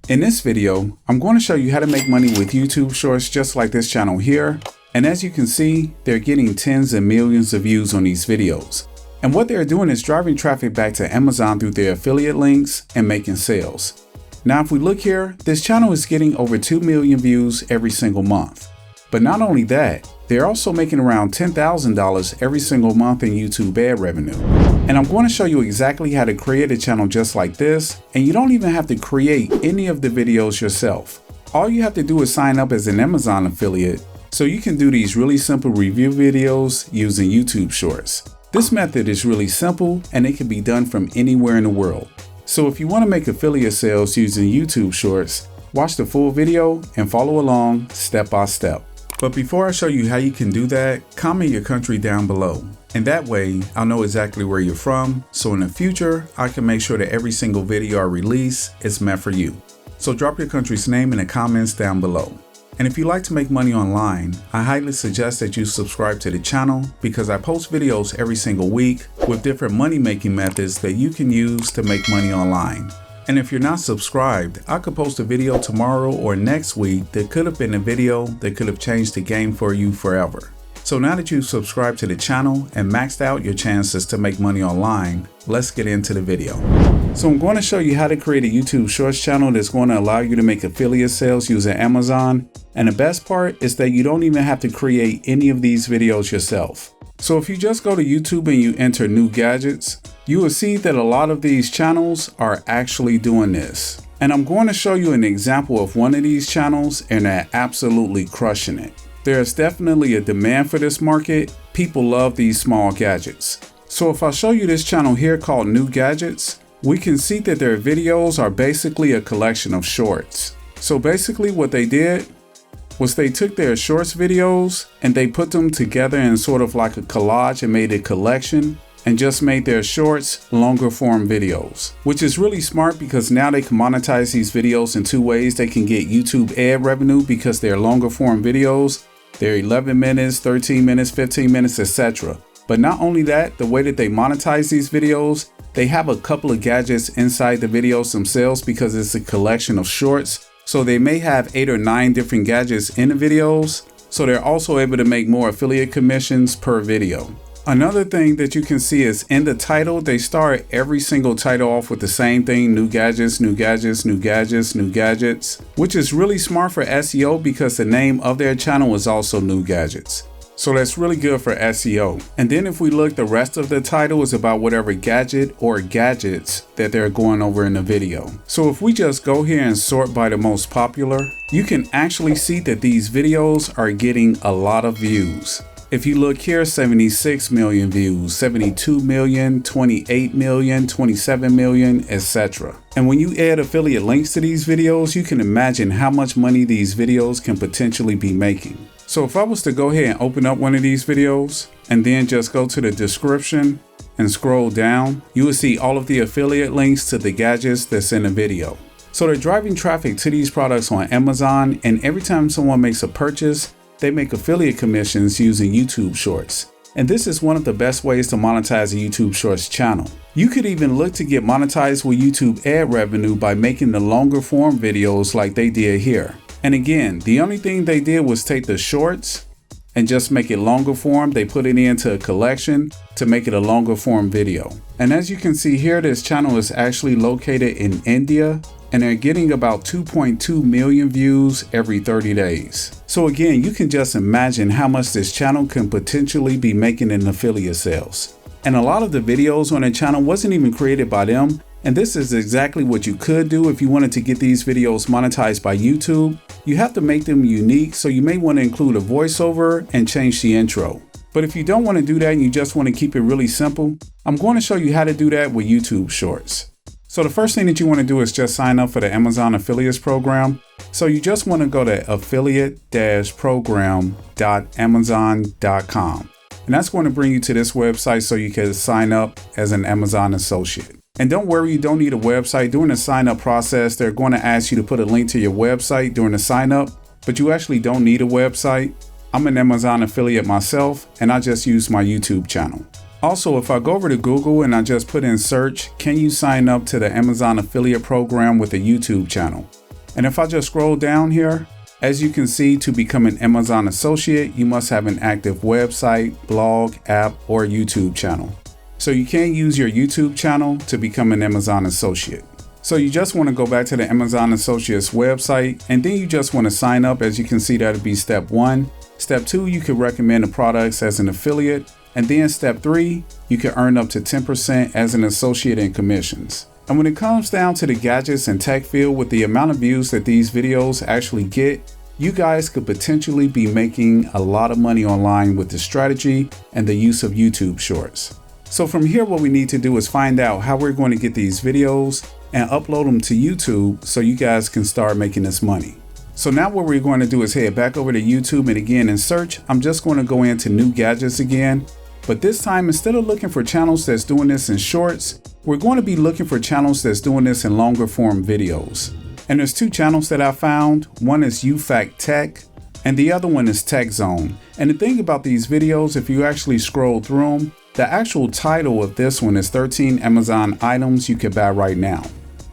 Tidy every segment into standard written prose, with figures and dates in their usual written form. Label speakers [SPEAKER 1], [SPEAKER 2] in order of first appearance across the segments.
[SPEAKER 1] In this video, I'm going to show you how to make money with YouTube Shorts just like this channel here. And as you can see, they're getting tens of millions of views on these videos. And what they're doing is driving traffic back to Amazon through their affiliate links and making sales. Now, if we look here, this channel is getting over 2 million views every single month. But not only that, they're also making around $10,000 every single month in YouTube ad revenue. And I'm going to show you exactly how to create a channel just like this, and you don't even have to create any of the videos yourself. All you have to do is sign up as an Amazon affiliate, so you can do these really simple review videos using YouTube Shorts. This method is really simple and it can be done from anywhere in the world. So if you want to make affiliate sales using YouTube Shorts, watch the full video and follow along step by step. But before I show you how you can do that, comment your country down below. And that way, I'll know exactly where you're from, so in the future, I can make sure that every single video I release is meant for you. So drop your country's name in the comments down below. And if you like to make money online, I highly suggest that you subscribe to the channel because I post videos every single week with different money-making methods that you can use to make money online. And if you're not subscribed, I could post a video tomorrow or next week that could have been a video that could have changed the game for you forever. So now that you've subscribed to the channel and maxed out your chances to make money online, let's get into the video. So I'm going to show you how to create a YouTube Shorts channel that's going to allow you to make affiliate sales using Amazon. And the best part is that you don't even have to create any of these videos yourself. So if you just go to YouTube and you enter new gadgets, you will see that a lot of these channels are actually doing this. And I'm going to show you an example of one of these channels and they're absolutely crushing it. There's definitely a demand for this market. People love these small gadgets. So if I show you this channel here called New Gadgets, we can see that their videos are basically a collection of shorts. So basically what they did was they took their shorts videos and they put them together in sort of like a collage and made a collection and just made their shorts longer form videos, which is really smart because now they can monetize these videos in two ways. They can get YouTube ad revenue because they're longer form videos. They're 11 minutes, 13 minutes, 15 minutes, etc. But not only that, the way that they monetize these videos, they have a couple of gadgets inside the videos themselves because it's a collection of shorts. So they may have 8 or 9 different gadgets in the videos. So they're also able to make more affiliate commissions per video. Another thing that you can see is in the title, they start every single title off with the same thing: new gadgets, new gadgets, new gadgets, new gadgets, which is really smart for SEO because the name of their channel is also New Gadgets. So that's really good for SEO. And then if we look, the rest of the title is about whatever gadget or gadgets that they're going over in the video. So if we just go here and sort by the most popular, you can actually see that these videos are getting a lot of views. If you look here, 76 million views, 72 million, 28 million, 27 million, etc. And when you add affiliate links to these videos, you can imagine how much money these videos can potentially be making. So if I was to go ahead and open up one of these videos and then just go to the description and scroll down, you will see all of the affiliate links to the gadgets that's in the video. So they're driving traffic to these products on Amazon, and every time someone makes a purchase, they make affiliate commissions using YouTube Shorts. And this is one of the best ways to monetize a YouTube Shorts channel. You could even look to get monetized with YouTube ad revenue by making the longer form videos like they did here. And again, the only thing they did was take the shorts and just make it longer form. They put it into a collection to make it a longer form video. And as you can see here, this channel is actually located in India, and they're getting about 2.2 million views every 30 days. So again, you can just imagine how much this channel can potentially be making in affiliate sales. And a lot of the videos on the channel wasn't even created by them. And this is exactly what you could do if you wanted to get these videos monetized by YouTube. You have to make them unique, so you may want to include a voiceover and change the intro. But if you don't want to do that and you just want to keep it really simple, I'm going to show you how to do that with YouTube Shorts. So the first thing that you want to do is just sign up for the Amazon Affiliates program. So you just want to go to affiliate-program.amazon.com. And that's going to bring you to this website so you can sign up as an Amazon associate. And don't worry, you don't need a website. During the sign up process, they're going to ask you to put a link to your website during the sign up, but you actually don't need a website. I'm an Amazon affiliate myself, and I just use my YouTube channel. Also, if I go over to Google and I just put in search, can you sign up to the Amazon affiliate program with a YouTube channel? And if I just scroll down here, as you can see, to become an Amazon associate, you must have an active website, blog, app, or YouTube channel. So you can't use your YouTube channel to become an Amazon associate. So you just want to go back to the Amazon Associates website, and then you just want to sign up. As you can see, that'll be step 1. Step 2, you can recommend the products as an affiliate. And then step 3, you can earn up to 10% as an associate in commissions. And when it comes down to the gadgets and tech field, with the amount of views that these videos actually get, you guys could potentially be making a lot of money online with the strategy and the use of YouTube Shorts. So from here, what we need to do is find out how we're going to get these videos and upload them to YouTube so you guys can start making this money. So now what we're going to do is head back over to YouTube, and again in search, I'm just going to go into new gadgets again. But this time, instead of looking for channels that's doing this in shorts, we're going to be looking for channels that's doing this in longer form videos. And there's 2 channels that I found. One is UFact Tech and the other one is Tech Zone. And the thing about these videos, if you actually scroll through them, the actual title of this one is 13 Amazon items you can buy right now.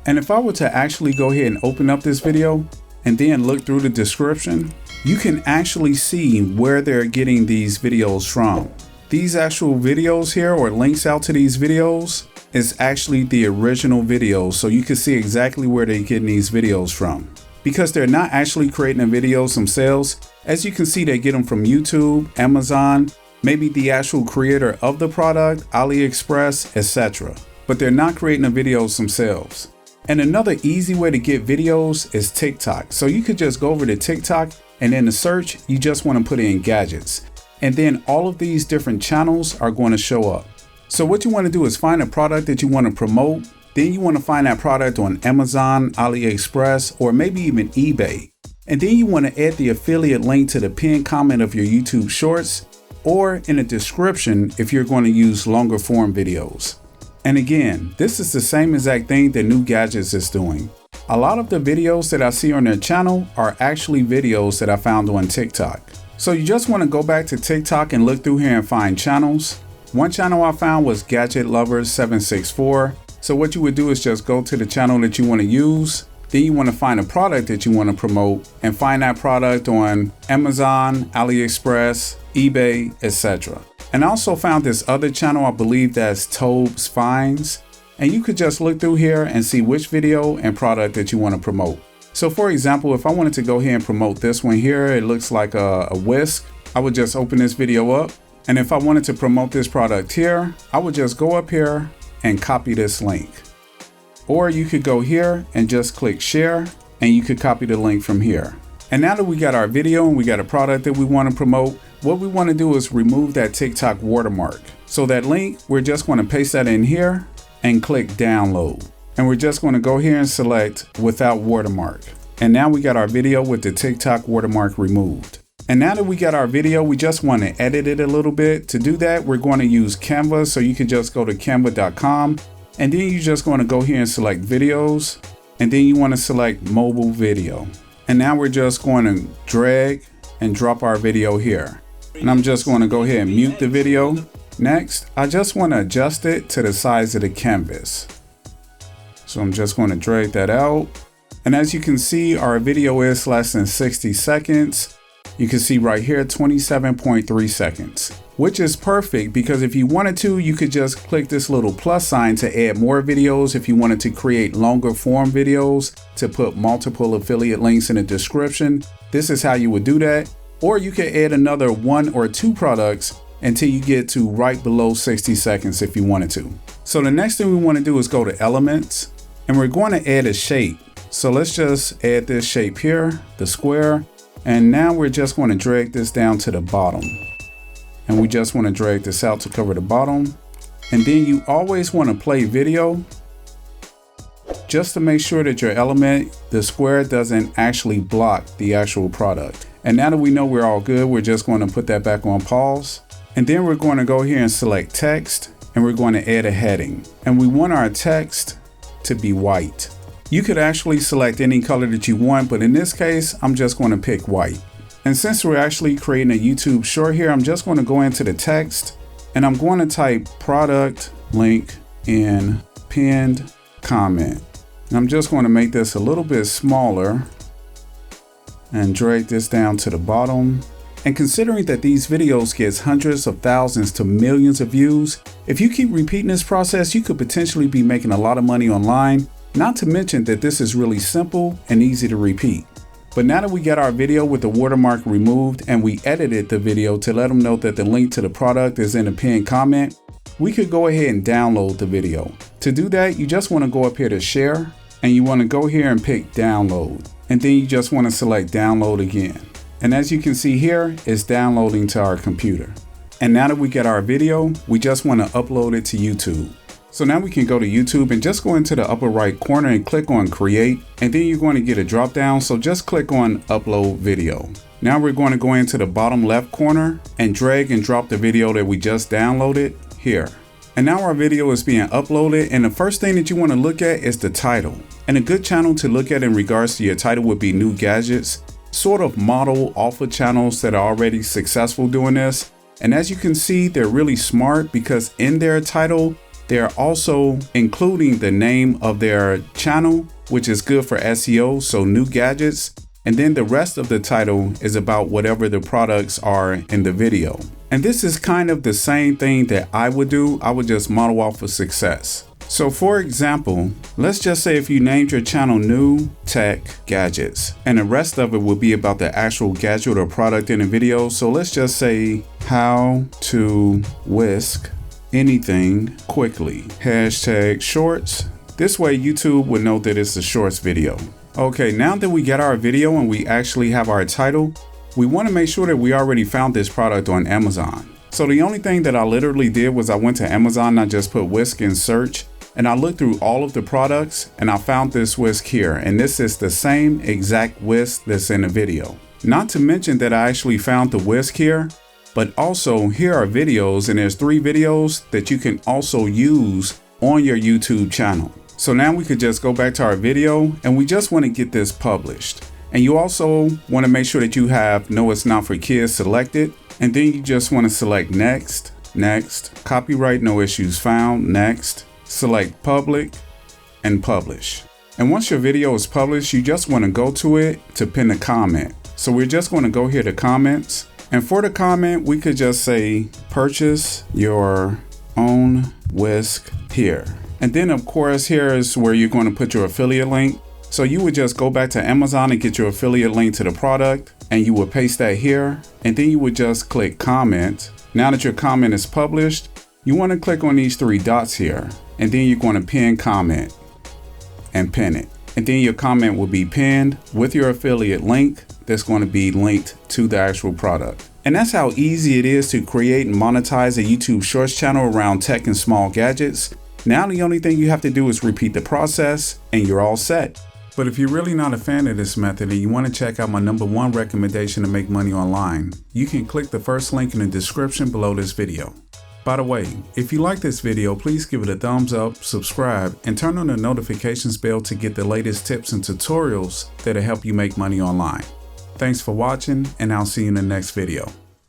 [SPEAKER 1] And if I were to actually go ahead and open up this video and then look through the description, you can actually see where they're getting these videos from. These actual videos here, or links out to these videos, is actually the original videos. So you can see exactly where they're getting these videos from, because they're not actually creating the videos themselves. As you can see, they get them from YouTube, Amazon, maybe the actual creator of the product, AliExpress, etc. But they're not creating the videos themselves. And another easy way to get videos is TikTok. So you could just go over to TikTok, and in the search, you just want to put in gadgets. And then all of these different channels are going to show up. So what you want to do is find a product that you want to promote. Then you want to find that product on Amazon, AliExpress, or maybe even eBay. And then you want to add the affiliate link to the pinned comment of your YouTube Shorts, or in the description if you're going to use longer form videos. And again, this is the same exact thing that New Gadgets is doing. A lot of the videos that I see on their channel are actually videos that I found on TikTok. So you just want to go back to TikTok and look through here and find channels. One channel I found was Gadget Lovers 764. So what you would do is just go to the channel that you want to use. Then you want to find a product that you want to promote and find that product on Amazon, AliExpress, eBay, etc. And I also found this other channel, I believe that's Tobes Finds. And you could just look through here and see which video and product that you want to promote. So for example, if I wanted to go here and promote this one here, it looks like a whisk. I would just open this video up. And if I wanted to promote this product here, I would just go up here and copy this link. Or you could go here and just click share, and you could copy the link from here. And now that we got our video and we got a product that we want to promote, what we want to do is remove that TikTok watermark. So that link, we're just going to paste that in here and click download. And we're just going to go here and select without watermark. And now we got our video with the TikTok watermark removed. And now that we got our video, we just want to edit it a little bit. To do that, we're going to use Canva. So you can just go to canva.com, and then you're just going to go here and select videos. And then you want to select mobile video. And now we're just going to drag and drop our video here. And I'm just going to go ahead and mute the video. Next, I just want to adjust it to the size of the canvas. So I'm just going to drag that out. And as you can see, our video is less than 60 seconds. You can see right here, 27.3 seconds, which is perfect because if you wanted to, you could just click this little plus sign to add more videos. If you wanted to create longer form videos to put multiple affiliate links in the description, this is how you would do that. Or you could add another 1 or 2 products until you get to right below 60 seconds if you wanted to. So the next thing we want to do is go to elements, and we're going to add a shape. So let's just add this shape here, the square. And now we're just going to drag this down to the bottom. And we just want to drag this out to cover the bottom. And then you always want to play video just to make sure that your element, the square, doesn't actually block the actual product. And now that we know we're all good, we're just going to put that back on pause. And then we're going to go here and select text, and we're going to add a heading. And we want our text to be white. You could actually select any color that you want, but in this case, I'm just going to pick white. And since we're actually creating a YouTube short here, I'm just going to go into the text, and I'm going to type product link in pinned comment. And I'm just going to make this a little bit smaller and drag this down to the bottom. And considering that these videos get hundreds of thousands to millions of views, if you keep repeating this process, you could potentially be making a lot of money online, not to mention that this is really simple and easy to repeat. But now that we got our video with the watermark removed and we edited the video to let them know that the link to the product is in the pinned comment, we could go ahead and download the video. To do that, you just want to go up here to share and you want to go here and pick download. And then you just want to select download again. And as you can see here, it's downloading to our computer. And now that we get our video, we just want to upload it to YouTube. So now we can go to YouTube and just go into the upper right corner and click on create. And then you're going to get a drop down. So just click on upload video. Now we're going to go into the bottom left corner and drag and drop the video that we just downloaded here. And now our video is being uploaded. And the first thing that you want to look at is the title. And a good channel to look at in regards to your title would be New Gadgets. Sort of model off of channels that are already successful doing this. And as you can see, they're really smart because in their title, they're also including the name of their channel, which is good for SEO. So New Gadgets. And then the rest of the title is about whatever the products are in the video. And this is kind of the same thing that I would do. I would just model off of success. So for example, let's just say if you named your channel New Tech Gadgets and the rest of it will be about the actual gadget or product in the video. So let's just say how to whisk anything quickly, hashtag shorts. This way YouTube would know that it's a shorts video. Okay, now that we get our video and we actually have our title, we want to make sure that we already found this product on Amazon. So the only thing that I literally did was I went to Amazon and I just put whisk in search. And I looked through all of the products and I found this whisk here. And this is the same exact whisk that's in the video. Not to mention that I actually found the whisk here, but also here are videos, and there's 3 videos that you can also use on your YouTube channel. So now we could just go back to our video and we just want to get this published. And you also want to make sure that you have no, it's not for kids selected. And then you just want to select next, next, copyright, no issues found, next. Select public and publish. And once your video is published, you just want to go to it to pin a comment. So we're just going to go here to comments. And for the comment, we could just say purchase your own whisk here. And then of course, here is where you're going to put your affiliate link. So you would just go back to Amazon and get your affiliate link to the product and you would paste that here. And then you would just click comment. Now that your comment is published, you want to click on these 3 dots here. And then you're going to pin comment and pin it. And then your comment will be pinned with your affiliate link that's going to be linked to the actual product. And that's how easy it is to create and monetize a YouTube Shorts channel around tech and small gadgets. Now the only thing you have to do is repeat the process and you're all set. But if you're really not a fan of this method and you want to check out my #1 recommendation to make money online, you can click the first link in the description below this video. By the way, if you like this video, please give it a thumbs up, subscribe, and turn on the notifications bell to get the latest tips and tutorials that'll help you make money online. Thanks for watching, and I'll see you in the next video.